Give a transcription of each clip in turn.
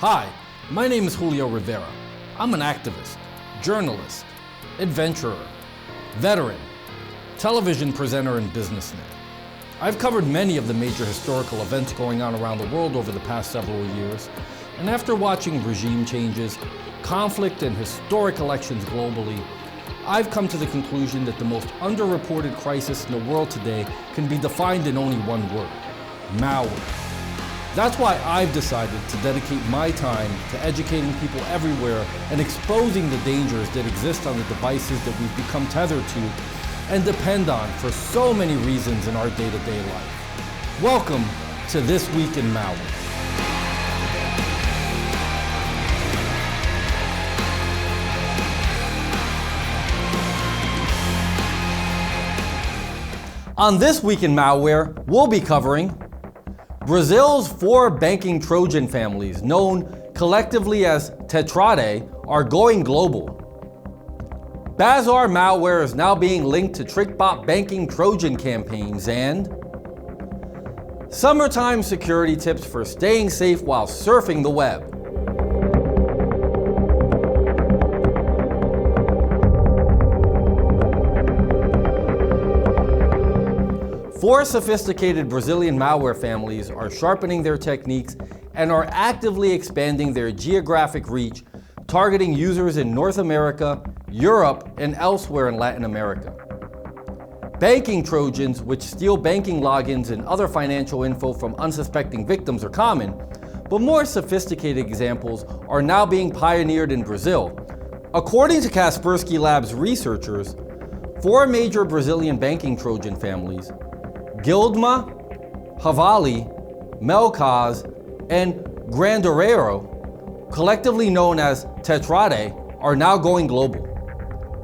Hi, my name is Julio Rivera. I'm an activist, journalist, adventurer, veteran, television presenter, and businessman. I've covered many of the major historical events going on around the world over the past several years, and after watching regime changes, conflict, and historic elections globally, I've come to the conclusion that the most underreported crisis in the world today can be defined in only one word: malware. That's why I've decided to dedicate my time to educating people everywhere and exposing the dangers that exist on the devices that we've become tethered to and depend on for so many reasons in our day-to-day life. Welcome to This Week in Malware. On This Week in Malware, we'll be covering Brazil's 4 banking Trojan families, known collectively as Tetrade, are going global. Bazar Malware is now being linked to Trickbot banking Trojan campaigns, and summertime security tips for staying safe while surfing the web. Four sophisticated Brazilian malware families are sharpening their techniques and are actively expanding their geographic reach, targeting users in North America, Europe, and elsewhere in Latin America. Banking Trojans, which steal banking logins and other financial info from unsuspecting victims, are common, but more sophisticated examples are now being pioneered in Brazil. According to Kaspersky Labs researchers, 4 major Brazilian banking Trojan families, Guildma, Javali, Melcaz, and Grandereiro, collectively known as Tetrade, are now going global.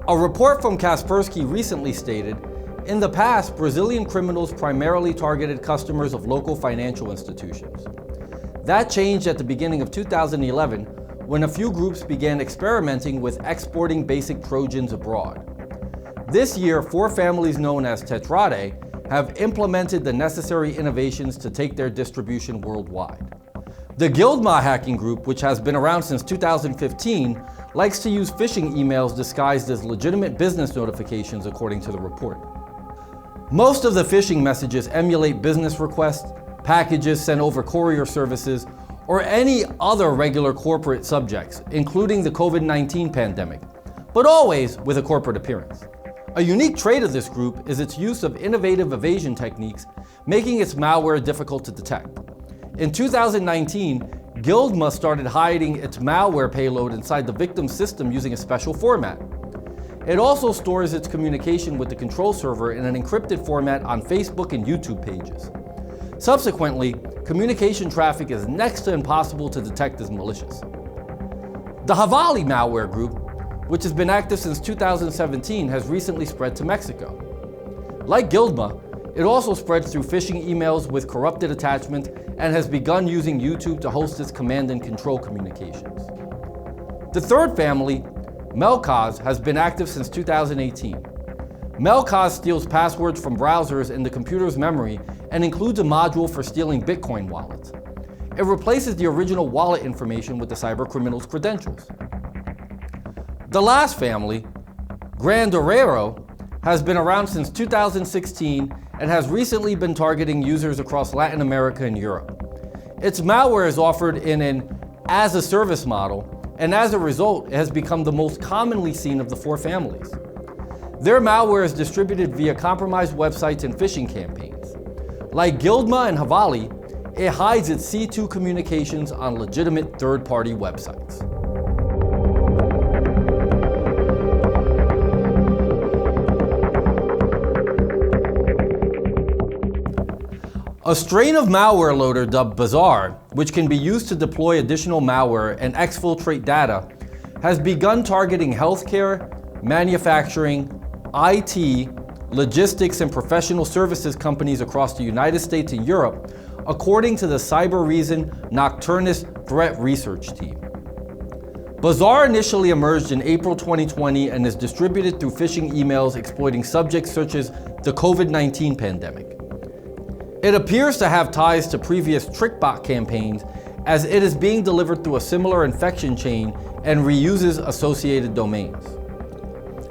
A report from Kaspersky recently stated, in the past, Brazilian criminals primarily targeted customers of local financial institutions. That changed at the beginning of 2011 when a few groups began experimenting with exporting basic Trojans abroad. This year, 4 families known as Tetrade have implemented the necessary innovations to take their distribution worldwide. The Guildma hacking group, which has been around since 2015, likes to use phishing emails disguised as legitimate business notifications, according to the report. Most of the phishing messages emulate business requests, packages sent over courier services, or any other regular corporate subjects, including the COVID-19 pandemic, but always with a corporate appearance. A unique trait of this group is its use of innovative evasion techniques, making its malware difficult to detect. In 2019, Guildma started hiding its malware payload inside the victim's system using a special format. It also stores its communication with the control server in an encrypted format on Facebook and YouTube pages. Subsequently, communication traffic is next to impossible to detect as malicious. The Javali malware group, which has been active since 2017, has recently spread to Mexico. Like Guildma, it also spreads through phishing emails with corrupted attachments and has begun using YouTube to host its command and control communications. The third family, Melcaz, has been active since 2018. Melcaz steals passwords from browsers in the computer's memory and includes a module for stealing Bitcoin wallets. It replaces the original wallet information with the cybercriminal's credentials. The last family, Grandereiro, has been around since 2016 and has recently been targeting users across Latin America and Europe. Its malware is offered in an as-a-service model, and as a result, it has become the most commonly seen of the 4 families. Their malware is distributed via compromised websites and phishing campaigns. Like Guildma and Javali, it hides its C2 communications on legitimate third-party websites. A strain of malware loader dubbed Bazar, which can be used to deploy additional malware and exfiltrate data, has begun targeting healthcare, manufacturing, IT, logistics, and professional services companies across the United States and Europe, according to the Cybereason Nocturnus Threat Research Team. Bazar initially emerged in April 2020 and is distributed through phishing emails exploiting subjects such as the COVID-19 pandemic. It appears to have ties to previous Trickbot campaigns as it is being delivered through a similar infection chain and reuses associated domains.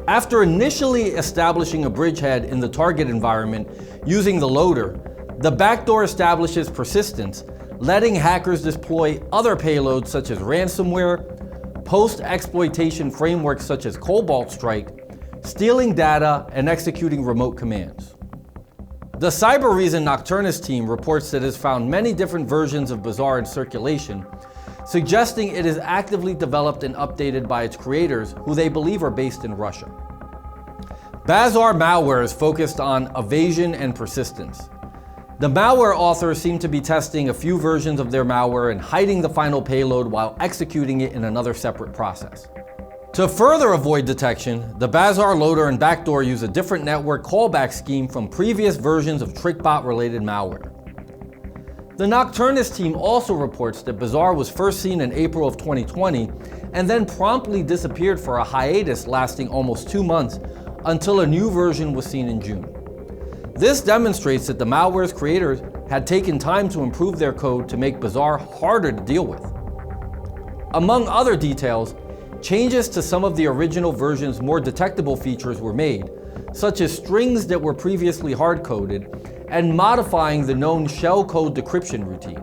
After initially establishing a bridgehead in the target environment using the loader, the backdoor establishes persistence, letting hackers deploy other payloads such as ransomware, post-exploitation frameworks such as Cobalt Strike, stealing data, and executing remote commands. The Cyber Nocturnus team reports that it has found many different versions of Bazar in circulation, suggesting it is actively developed and updated by its creators, who they believe are based in Russia. Bazar Malware is focused on evasion and persistence. The malware authors seem to be testing a few versions of their malware and hiding the final payload while executing it in another separate process. To further avoid detection, the Bazar loader and backdoor use a different network callback scheme from previous versions of Trickbot-related malware. The Nocturnus team also reports that Bazar was first seen in April of 2020 and then promptly disappeared for a hiatus lasting almost 2 months until a new version was seen in June. This demonstrates that the malware's creators had taken time to improve their code to make Bazar harder to deal with. Among other details, changes to some of the original version's more detectable features were made, such as strings that were previously hard-coded and modifying the known shellcode decryption routine.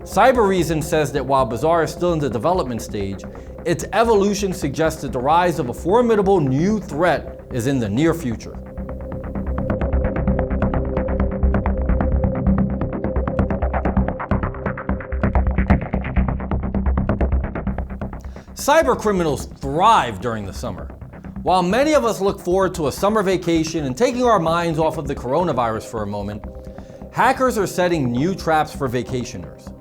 Cyber says that while Bazar is still in the development stage, its evolution suggests that the rise of a formidable new threat is in the near future. Cybercriminals thrive during the summer. While many of us look forward to a summer vacation and taking our minds off of the coronavirus for a moment, hackers are setting new traps for vacationers.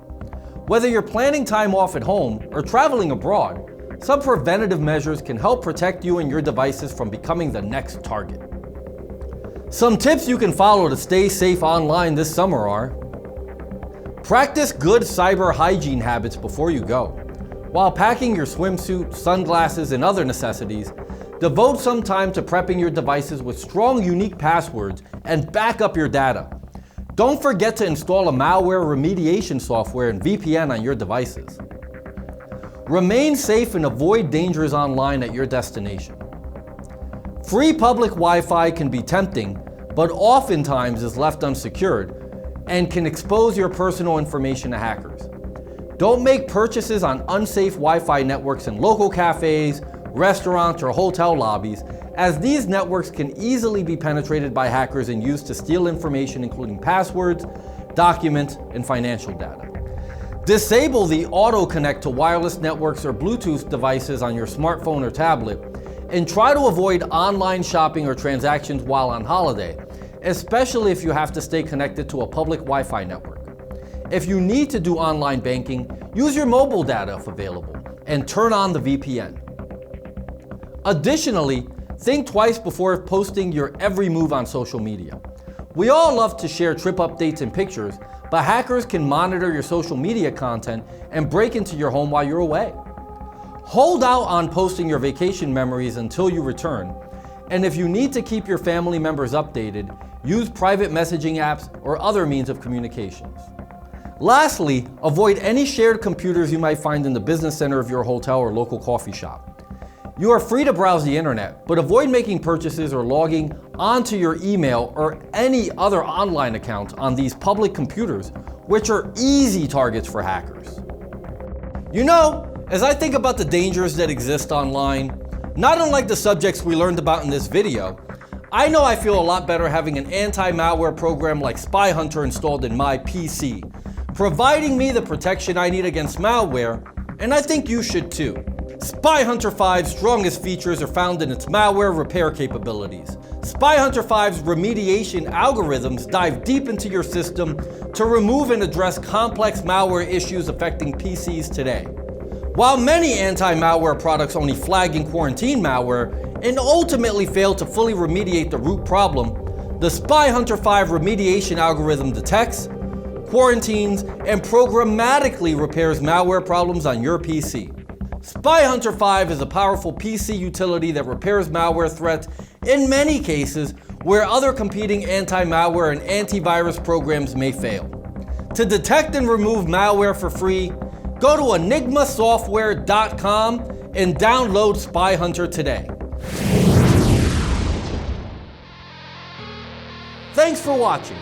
Whether you're planning time off at home or traveling abroad, some preventative measures can help protect you and your devices from becoming the next target. Some tips you can follow to stay safe online this summer are: practice good cyber hygiene habits before you go. While packing your swimsuit, sunglasses, and other necessities, devote some time to prepping your devices with strong, unique passwords and back up your data. Don't forget to install a malware remediation software and VPN on your devices. Remain safe and avoid dangers online at your destination. Free public Wi-Fi can be tempting, but oftentimes is left unsecured and can expose your personal information to hackers. Don't make purchases on unsafe Wi-Fi networks in local cafes, restaurants, or hotel lobbies, as these networks can easily be penetrated by hackers and used to steal information including passwords, documents, and financial data. Disable the auto connect to wireless networks or Bluetooth devices on your smartphone or tablet, and try to avoid online shopping or transactions while on holiday, especially if you have to stay connected to a public Wi-Fi network. If you need to do online banking, use your mobile data if available, and turn on the VPN. Additionally, think twice before posting your every move on social media. We all love to share trip updates and pictures, but hackers can monitor your social media content and break into your home while you're away. Hold out on posting your vacation memories until you return, and if you need to keep your family members updated, use private messaging apps or other means of communications. Lastly, avoid any shared computers you might find in the business center of your hotel or local coffee shop. You are free to browse the internet, but avoid making purchases or logging onto your email or any other online account on these public computers, which are easy targets for hackers. You know, as I think about the dangers that exist online, not unlike the subjects we learned about in this video, I know I feel a lot better having an anti-malware program like SpyHunter installed in my PC, providing me the protection I need against malware, and I think you should too. SpyHunter 5's strongest features are found in its malware repair capabilities. SpyHunter 5's remediation algorithms dive deep into your system to remove and address complex malware issues affecting PCs today. While many anti-malware products only flag and quarantine malware and ultimately fail to fully remediate the root problem, the SpyHunter 5 remediation algorithm detects, quarantines, and programmatically repairs malware problems on your PC. SpyHunter 5 is a powerful PC utility that repairs malware threats in many cases where other competing anti-malware and antivirus programs may fail. To detect and remove malware for free, go to enigmasoftware.com and download SpyHunter today. Thanks for watching.